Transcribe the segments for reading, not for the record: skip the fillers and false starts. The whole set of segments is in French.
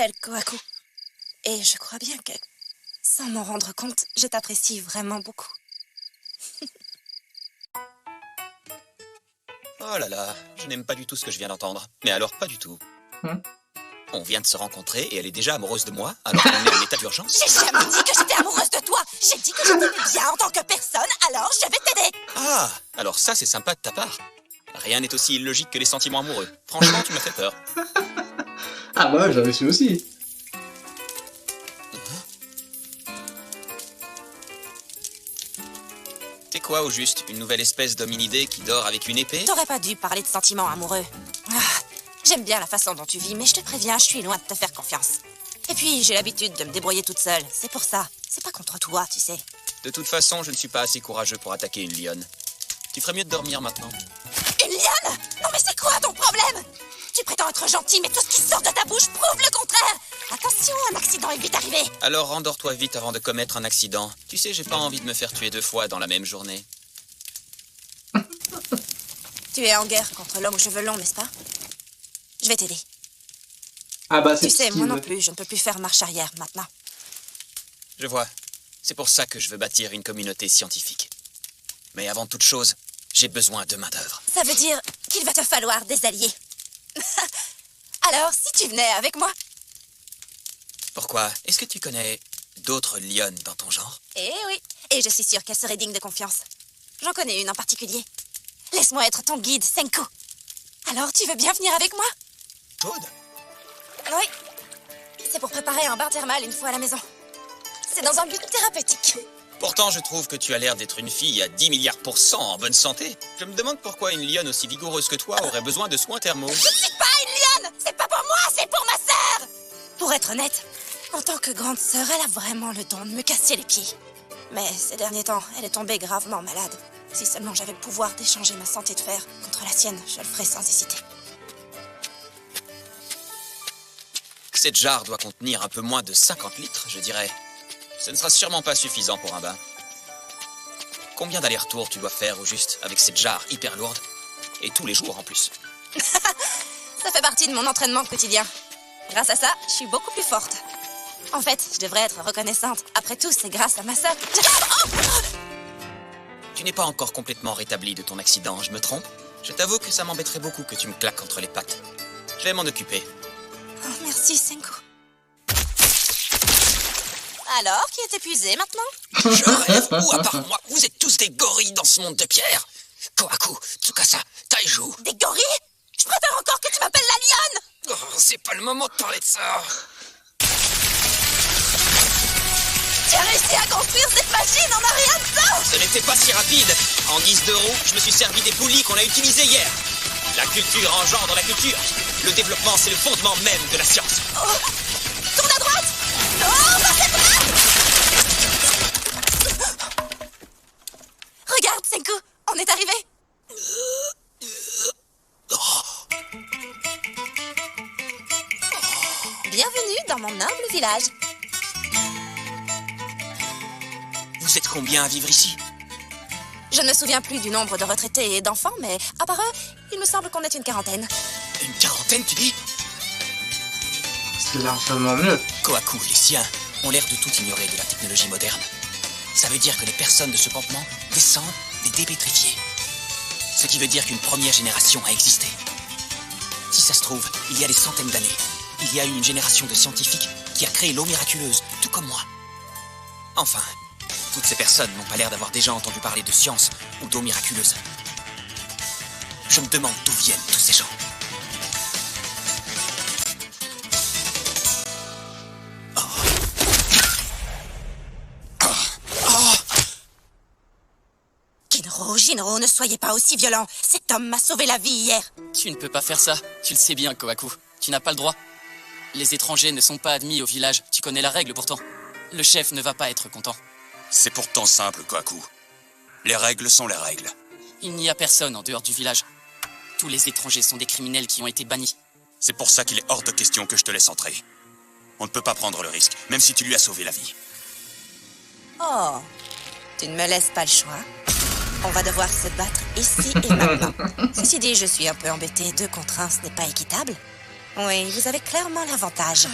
m'appelle Kohaku. Et je crois bien que, sans m'en rendre compte, je t'apprécie vraiment beaucoup. Oh là là, je n'aime pas du tout ce que je viens d'entendre. Mais alors, pas du tout. On vient de se rencontrer et elle est déjà amoureuse de moi, alors qu'on est en état d'urgence. J'ai jamais dit que j'étais amoureuse de toi. J'ai dit que je t'aimais bien en tant que personne, alors je vais t'aider. Ah, alors ça, c'est sympa de ta part. Rien n'est aussi illogique que les sentiments amoureux. Franchement, tu m'as fait peur. Ah bah j'avais su aussi. T'es quoi au juste? Une nouvelle espèce d'hominidé qui dort avec une épée? T'aurais pas dû parler de sentiments amoureux. J'aime bien la façon dont tu vis, mais je te préviens, je suis loin de te faire confiance. Et puis, j'ai l'habitude de me débrouiller toute seule. C'est pour ça. C'est pas contre toi, tu sais. De toute façon, je ne suis pas assez courageux pour attaquer une lionne. Tu ferais mieux de dormir maintenant. Une lionne? Non mais c'est quoi ton problème? Tu prétends être gentil, mais tout ce qui sort de ta bouche prouve le contraire. Attention, un accident est vite arrivé. Alors rendors-toi vite avant de commettre un accident. Tu sais, j'ai pas envie de me faire tuer 2 fois dans la même journée. Tu es en guerre contre l'homme aux cheveux longs, n'est-ce pas? Je vais t'aider. Ah bah c'est Tu sais, Steve. moi non plus, je ne peux plus faire marche arrière maintenant. Je vois. C'est pour ça que je veux bâtir une communauté scientifique. Mais avant toute chose, j'ai besoin de main-d'œuvre. Ça veut dire qu'il va te falloir des alliés. Alors, si tu venais avec moi? Pourquoi? Est-ce que tu connais d'autres lionnes dans ton genre? Eh oui, et je suis sûre qu'elle serait digne de confiance. J'en connais une en particulier. Laisse-moi être ton guide, Senko. Alors, tu veux bien venir avec moi? Toad? Oui. C'est pour préparer un bain thermal une fois à la maison. C'est dans un but thérapeutique. Pourtant, je trouve que tu as l'air d'être une fille à 10 milliards % en bonne santé. Je me demande pourquoi une lionne aussi vigoureuse que toi aurait besoin de soins thermaux. Je ne suis pas une lionne! C'est pas pour moi, c'est pour ma sœur! Pour être honnête, en tant que grande sœur, elle a vraiment le don de me casser les pieds. Mais ces derniers temps, elle est tombée gravement malade. Si seulement j'avais le pouvoir d'échanger ma santé de fer contre la sienne, je le ferais sans hésiter. Cette jarre doit contenir un peu moins de 50 litres, je dirais. Ce ne sera sûrement pas suffisant pour un bain. Combien d'allers-retours tu dois faire au juste avec cette jarre hyper lourde? Et tous les jours en plus. Ça fait partie de mon entraînement quotidien. Grâce à ça, je suis beaucoup plus forte. En fait, je devrais être reconnaissante. Après tout, c'est grâce à ma sœur. Tu n'es pas encore complètement rétabli de ton accident, je me trompe? Je t'avoue que ça m'embêterait beaucoup que tu me claques entre les pattes. Je vais m'en occuper. Oh, merci, Senko. Alors, qui est épuisé maintenant? Je rêve, ou à part moi, vous êtes tous des gorilles dans ce monde de pierre. Kohaku, Tsukasa, Taiju. Des gorilles? Je préfère encore que tu m'appelles la lionne! Oh, c'est pas le moment de parler de ça. Tu as réussi à construire cette machine en un rien de temps! Ce n'était pas si rapide. En guise de roue, je me suis servi des poulies qu'on a utilisées hier. La culture engendre la culture. Le développement, c'est le fondement même de la science. Oh, tourne à droite! Oh, dans cette droite! Regarde, Senko, on est arrivé. Bienvenue dans mon humble village. Vous êtes combien à vivre ici? Je ne me souviens plus du nombre de retraités et d'enfants, mais à part eux, il me semble qu'on est une quarantaine. Une quarantaine, tu dis? C'est largement mieux. Kohaku et les siens ont l'air de tout ignorer de la technologie moderne. Ça veut dire que les personnes de ce campement descendent des dépétrifiés. Ce qui veut dire qu'une première génération a existé. Si ça se trouve, il y a des centaines d'années, il y a eu une génération de scientifiques qui a créé l'eau miraculeuse, tout comme moi. Enfin, toutes ces personnes n'ont pas l'air d'avoir déjà entendu parler de science ou d'eau miraculeuse. Je me demande d'où viennent tous ces gens. Jinro, ne soyez pas aussi violent. Cet homme m'a sauvé la vie hier. Tu ne peux pas faire ça. Tu le sais bien, Kohaku. Tu n'as pas le droit. Les étrangers ne sont pas admis au village. Tu connais la règle pourtant. Le chef ne va pas être content. C'est pourtant simple, Kohaku. Les règles sont les règles. Il n'y a personne en dehors du village. Tous les étrangers sont des criminels qui ont été bannis. C'est pour ça qu'il est hors de question que je te laisse entrer. On ne peut pas prendre le risque, même si tu lui as sauvé la vie. Oh, tu ne me laisses pas le choix. On va devoir se battre ici et maintenant. Ceci dit, je suis un peu embêtée. 2 contre 1, ce n'est pas équitable. Oui, vous avez clairement l'avantage.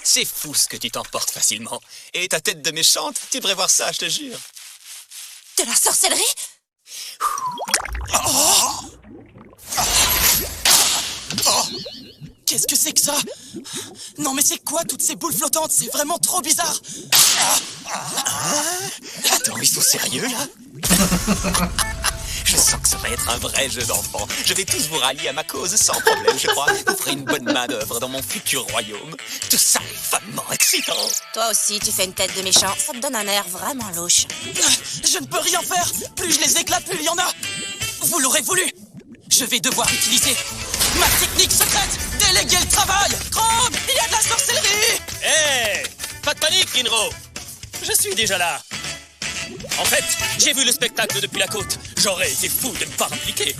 C'est fou ce que tu t'emportes facilement. Et ta tête de méchante, tu devrais voir ça, je te jure. De la sorcellerie? Qu'est-ce que c'est que ça? Non mais c'est quoi toutes ces boules flottantes? C'est vraiment trop bizarre. Attends, ils sont sérieux là? Je sens que ça va être un vrai jeu d'enfant. Je vais tous vous rallier à ma cause sans problème, je crois. Vous ferez une bonne manœuvre dans mon futur royaume. Tout ça est follement excitant. Toi aussi, tu fais une tête de méchant. Ça te donne un air vraiment louche. Je ne peux rien faire. Plus je les éclate, plus il y en a. Vous l'aurez voulu. Je vais devoir utiliser ma technique secrète. Déléguer le travail. Chrome, il y a de la sorcellerie. Hé, pas de panique, Rinro. Je suis déjà là. En fait, j'ai vu le spectacle depuis la côte. J'aurais été fou de ne pas impliquer.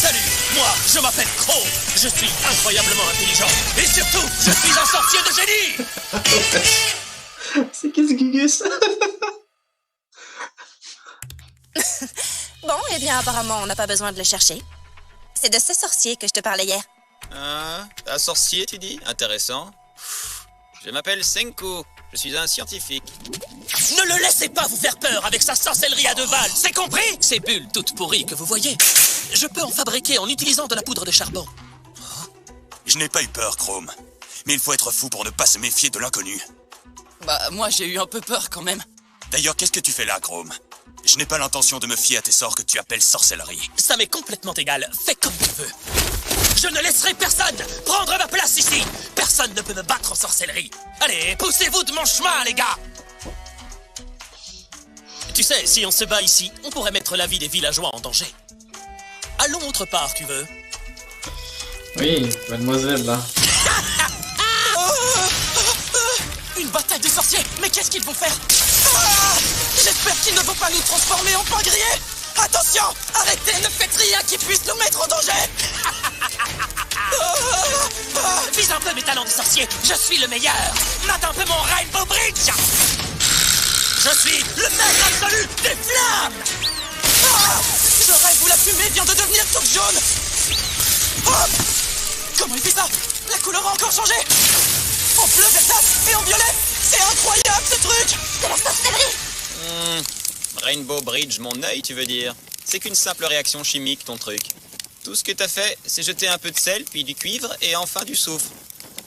Salut, moi, je m'appelle Crow. Je suis incroyablement intelligent. Et surtout, je suis un sorcier de génie. C'est qu'est-ce Gugus? Bon, eh bien, apparemment, on n'a pas besoin de le chercher. C'est de ce sorcier que je te parlais hier. Un sorcier, tu dis? Intéressant. Je m'appelle Senku. Je suis un scientifique. Ne le laissez pas vous faire peur avec sa sorcellerie à deux balles, c'est compris? Ces bulles toutes pourries que vous voyez, je peux en fabriquer en utilisant de la poudre de charbon. Je n'ai pas eu peur, Chrome. Mais il faut être fou pour ne pas se méfier de l'inconnu. Bah, moi j'ai eu un peu peur quand même. D'ailleurs, qu'est-ce que tu fais là, Chrome? Je n'ai pas l'intention de me fier à tes sorts que tu appelles sorcellerie. Ça m'est complètement égal, fais comme tu veux. Je ne laisserai personne prendre ma place ici. Personne ne peut me battre en sorcellerie. Allez, poussez-vous de mon chemin, les gars. Tu sais, si on se bat ici, on pourrait mettre la vie des villageois en danger. Allons autre part, tu veux? Oui, mademoiselle, là. Une bataille de sorciers. Mais qu'est-ce qu'ils vont faire? Ah, j'espère qu'ils ne vont pas nous transformer en pingriers. Attention, arrêtez, ne faites rien qui puisse nous mettre en danger. Vise un peu mes talents de sorcier, je suis le meilleur. Mate un peu mon Rainbow Bridge. Je suis le maître absolu des flammes. Je rêve où la fumée vient de devenir toute jaune. Oh, comment il fait ça? La couleur a encore changé. En bleu verdâtre et en violet. C'est incroyable ce truc. De la sorcellerie? Rainbow Bridge, mon œil, tu veux dire? C'est qu'une simple réaction chimique, ton truc. Tout ce que t'as fait, c'est jeter un peu de sel, puis du cuivre, et enfin du soufre.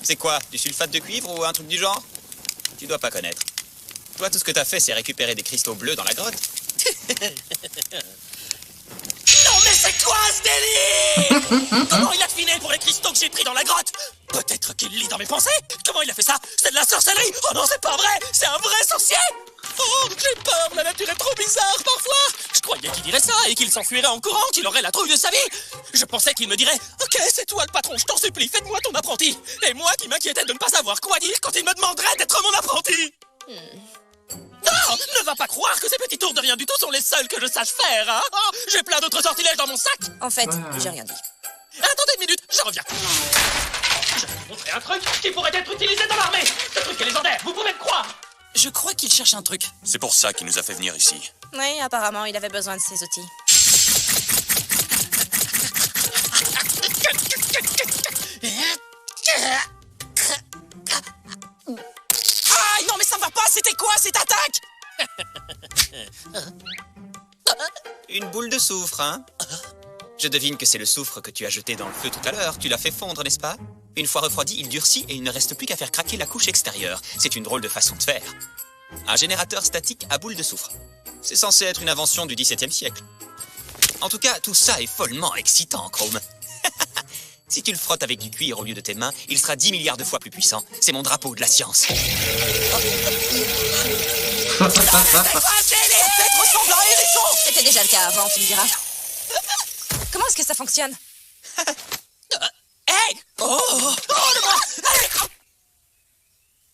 C'est quoi? Du sulfate de cuivre ou un truc du genre? Tu dois pas connaître. Toi, tout ce que t'as fait, c'est récupérer des cristaux bleus dans la grotte. Non mais c'est quoi ce délire? Comment il a deviné pour les cristaux que j'ai pris dans la grotte? Peut-être qu'il lit dans mes pensées? Comment il a fait ça? C'est de la sorcellerie? Oh non, c'est pas vrai! C'est un vrai sorcier! Oh, j'ai peur, la nature est trop bizarre parfois! Je croyais qu'il dirait ça et qu'il s'enfuirait en courant, qu'il aurait la trouille de sa vie! Je pensais qu'il me dirait « Ok, c'est toi le patron, je t'en supplie, fais-moi ton apprenti! » Et moi qui m'inquiétais de ne pas savoir quoi dire quand il me demanderait d'être mon apprenti! Non, ne va pas croire que ces petits tours de rien du tout sont les seuls que je sache faire, hein? Oh, j'ai plein d'autres sortilèges dans mon sac! En fait, j'ai rien dit. Attendez une minute, je reviens. Je vais vous montrer un truc qui pourrait être utilisé dans l'armée. Ce truc est légendaire, vous pouvez me croire. Je crois qu'il cherche un truc. C'est pour ça qu'il nous a fait venir ici. Oui, apparemment, il avait besoin de ses outils. Ah non mais ça va pas, c'était quoi cette attaque? Une boule de soufre, hein? Je devine que c'est le soufre que tu as jeté dans le feu tout à l'heure. Tu l'as fait fondre, n'est-ce pas? Une fois refroidi, il durcit et il ne reste plus qu'à faire craquer la couche extérieure. C'est une drôle de façon de faire. Un générateur statique à boule de soufre. C'est censé être une invention du XVIIe siècle. En tout cas, tout ça est follement excitant, Chrome. Si tu le frottes avec du cuir au lieu de tes mains, il sera 10 milliards de fois plus puissant. C'est mon drapeau de la science. Peut-être ressemble à un hérisson. C'était déjà le cas avant, tu me diras. Comment est-ce que ça fonctionne? Hey! Oh!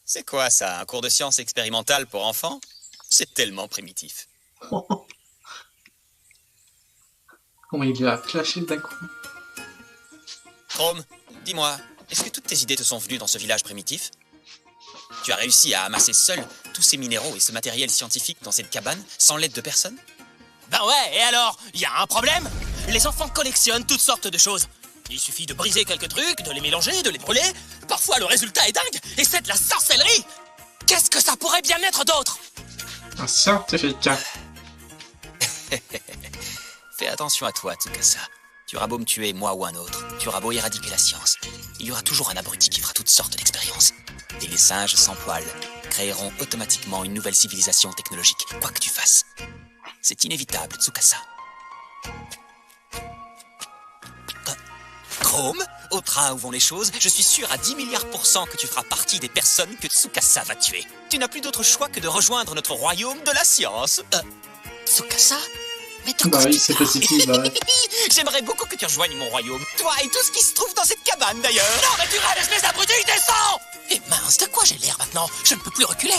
C'est quoi ça, un cours de science expérimentale pour enfants? C'est tellement primitif. Comment il lui a clashé d'un coup? Chrome, dis-moi, est-ce que toutes tes idées te sont venues dans ce village primitif? Tu as réussi à amasser seul tous ces minéraux et ce matériel scientifique dans cette cabane, sans l'aide de personne? Ben ouais, et alors? Y a un problème? Les enfants collectionnent toutes sortes de choses. Il suffit de briser quelques trucs, de les mélanger, de les brûler. Parfois, le résultat est dingue, et c'est de la sorcellerie. Qu'est-ce que ça pourrait bien être d'autre? Un certificat. Fais attention à toi, Tsukasa. Tu auras beau me tuer, moi ou un autre, tu auras beau éradiquer la science, il y aura toujours un abruti qui fera toutes sortes d'expériences. Et les singes sans poils créeront automatiquement une nouvelle civilisation technologique, quoi que tu fasses. C'est inévitable, Tsukasa. Chrome, au train où vont les choses, je suis sûr à 10 milliards % que tu feras partie des personnes que Tsukasa va tuer. Tu n'as plus d'autre choix que de rejoindre notre royaume de la science. Tsukasa? Mais de Bah quoi oui, tu c'est parles? positif, bah ouais. J'aimerais beaucoup que tu rejoignes mon royaume. Toi et tout ce qui se trouve dans cette cabane, d'ailleurs. Non, mais tu vas, espèce d'abruti, descends! Et mince, de quoi j'ai l'air maintenant? Je ne peux plus reculer.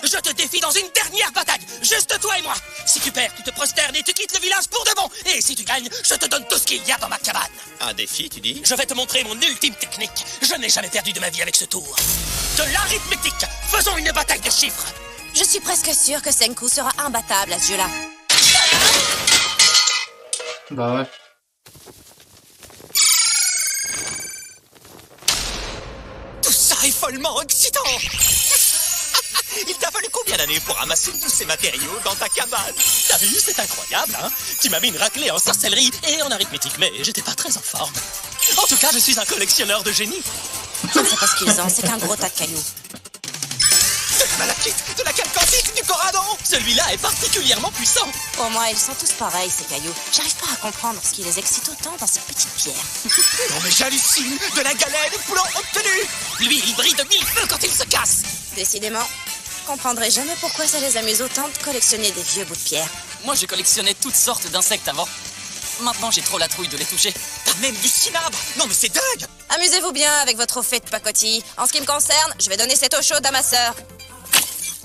Je te défie dans une dernière bataille, juste toi et moi. Si tu perds, tu te prosternes et tu quittes le village pour de bon. Et si tu gagnes, je te donne tout ce qu'il y a dans ma cabane. Un défi, tu dis? Je vais te montrer mon ultime technique. Je n'ai jamais perdu de ma vie avec ce tour. De l'arithmétique. Faisons une bataille de chiffres. Je suis presque sûre que Senku sera imbattable à ce jeu-là. Bah ouais. Tout ça est follement excitant. Il t'a fallu combien d'années pour ramasser tous ces matériaux dans ta cabane? T'as vu, c'est incroyable, hein? Tu m'as mis une raclée en sorcellerie et en arithmétique, mais j'étais pas très en forme. En tout cas, je suis un collectionneur de génie. Je ne sais pas ce qu'ils ont, c'est qu'un gros tas de cailloux. De la malachite, de la calcantique, du coradon. Celui-là est particulièrement puissant. Pour moi, ils sont tous pareils, ces cailloux. J'arrive pas à comprendre ce qui les excite autant dans ces petites pierres. Non mais j'hallucine. De la galette de poulon obtenue. Lui, il brille de mille feux quand il se casse. Décidément, je comprendrai jamais pourquoi ça les amuse autant de collectionner des vieux bouts de pierre. Moi, j'ai collectionné toutes sortes d'insectes avant. Maintenant, j'ai trop la trouille de les toucher. T'as même du cinabre. Non mais c'est dingue. Amusez-vous bien avec votre trophée de pacotille. En ce qui me concerne, je vais donner cette eau chaude à ma sœur.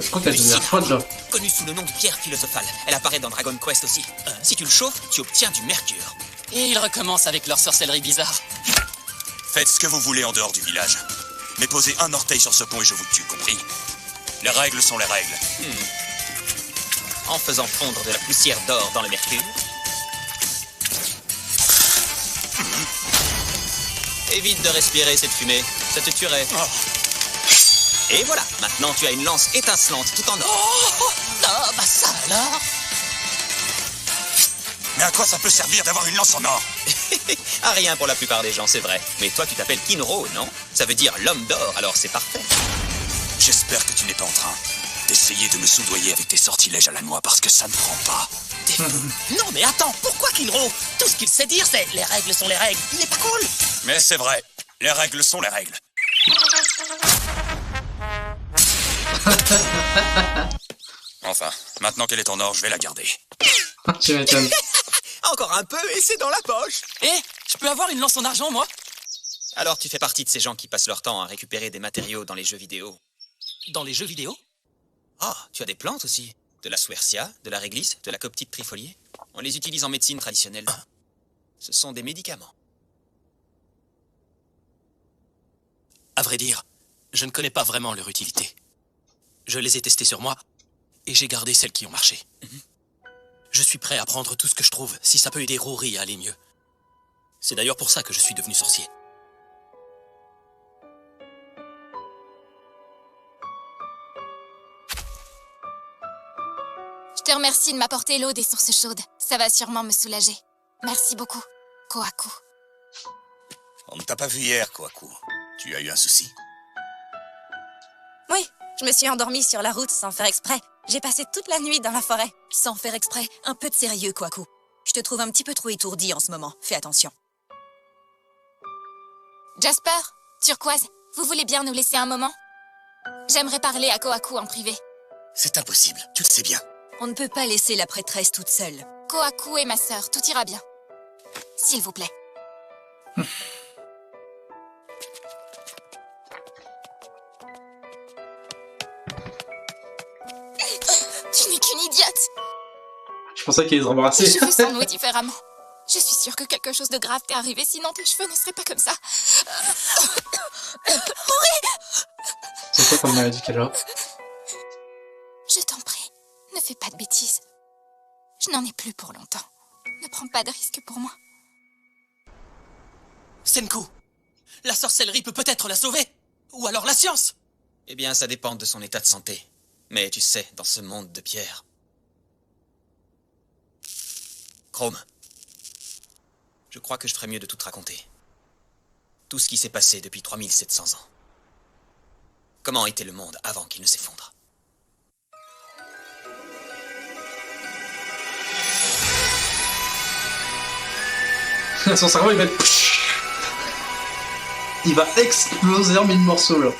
Je crois qu'elle devient froide là. Connue sous le nom de pierre philosophale. Elle apparaît dans Dragon Quest aussi. Si tu le chauffes, tu obtiens du mercure. Et ils recommencent avec leur sorcellerie bizarre. Faites ce que vous voulez en dehors du village. Mais posez un orteil sur ce pont et je vous tue, compris? Les règles sont les règles. En faisant fondre de la poussière d'or dans le mercure. Évite de respirer cette fumée, ça te tuerait. Et voilà, maintenant tu as une lance étincelante tout en or. Ah, bah ça alors. Mais à quoi ça peut servir d'avoir une lance en or? À rien pour la plupart des gens, c'est vrai. Mais toi tu t'appelles Kinro, non? Ça veut dire l'homme d'or, alors c'est parfait. J'espère que tu n'es pas en train d'essayer de me soudoyer avec tes sortilèges à la noix parce que ça ne prend pas. Non mais attends, pourquoi Kinro? Tout ce qu'il sait dire, c'est les règles sont les règles. Il est pas cool. Mais c'est vrai, les règles sont les règles. Enfin, maintenant qu'elle est en or, je vais la garder. Tu m'étonnes. Encore un peu et c'est dans la poche. Eh, je peux avoir une lance en argent, moi? Alors tu fais partie de ces gens qui passent leur temps à récupérer des matériaux dans les jeux vidéo. Dans les jeux vidéo? Ah, tu as des plantes aussi. De la swercia, de la réglisse, de la coptite trifoliée. On les utilise en médecine traditionnelle. Ce sont des médicaments. À vrai dire, je ne connais pas vraiment leur utilité. Je les ai testés sur moi et j'ai gardé celles qui ont marché. Je suis prêt à prendre tout ce que je trouve si ça peut aider Rory à aller mieux. C'est d'ailleurs pour ça que je suis devenu sorcier. Je te remercie de m'apporter l'eau des sources chaudes. Ça va sûrement me soulager. Merci beaucoup, Kohaku. On ne t'a pas vu hier, Kohaku. Tu as eu un souci? Oui, je me suis endormie sur la route sans faire exprès. J'ai passé toute la nuit dans la forêt. Sans faire exprès, un peu de sérieux, Kohaku. Je te trouve un petit peu trop étourdi en ce moment. Fais attention. Jasper, Turquoise, vous voulez bien nous laisser un moment? J'aimerais parler à Kohaku en privé. C'est impossible, tu le sais bien. On ne peut pas laisser la prêtresse toute seule. Kohaku est ma sœur, tout ira bien. S'il vous plaît. Tu n'es qu'une idiote. Je pensais qu'ils les embrassaient. Tes cheveux sont noués différemment. Je suis sûre que quelque chose de grave t'est arrivé, sinon tes cheveux ne seraient pas comme ça. C'est quoi comme maladie qu'elle a? Je t'en prie, ne fais pas de bêtises. Je n'en ai plus pour longtemps. Ne prends pas de risque pour moi. Senku, la sorcellerie peut peut-être la sauver. Ou alors la science. Eh bien, ça dépend de son état de santé. Mais tu sais, dans ce monde de pierre... Chrome, je crois que je ferais mieux de tout te raconter. Tout ce qui s'est passé depuis 3700 ans. Comment était le monde avant qu'il ne s'effondre? Son cerveau, il va être... Il va exploser en 1000 morceaux, là.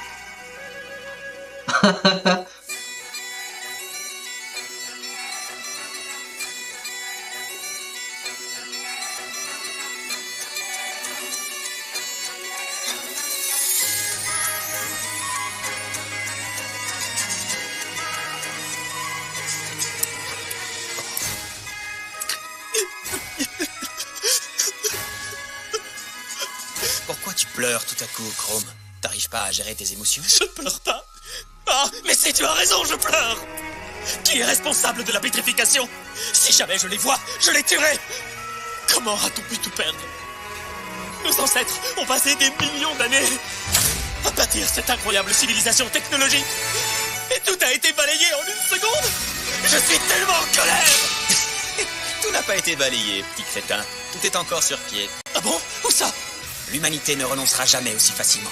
Pourquoi tu pleures tout à coup, Chrome? T'arrives pas à gérer tes émotions? Je ne pleure pas. Ah, mais si tu as raison, je pleure. Qui est responsable de la pétrification? Si jamais je les vois, je les tuerai. Comment a-t-on pu tout perdre? Nos ancêtres ont passé des millions d'années à bâtir cette incroyable civilisation technologique. Et tout a été balayé en une seconde. Je suis tellement en colère. Tout n'a pas été balayé, petit crétin. Tout est encore sur pied. Ah bon? Où ça? L'humanité ne renoncera jamais aussi facilement.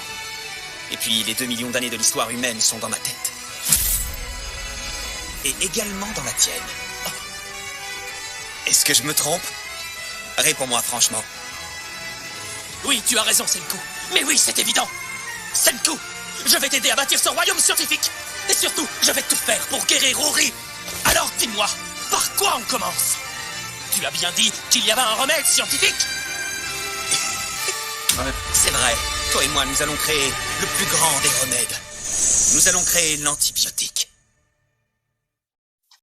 Et puis, les 2 millions d'années de l'histoire humaine sont dans ma tête. Et également dans la tienne. Oh. Est-ce que je me trompe? Réponds-moi franchement. Oui, tu as raison, Senku. Mais oui, c'est évident. Senku, je vais t'aider à bâtir ce royaume scientifique. Et surtout, je vais tout faire pour guérir Rory. Alors dis-moi, par quoi on commence? Tu as bien dit qu'il y avait un remède scientifique? Ouais. C'est vrai. Toi et moi, nous allons créer le plus grand des remèdes. Nous allons créer l'antibiotique.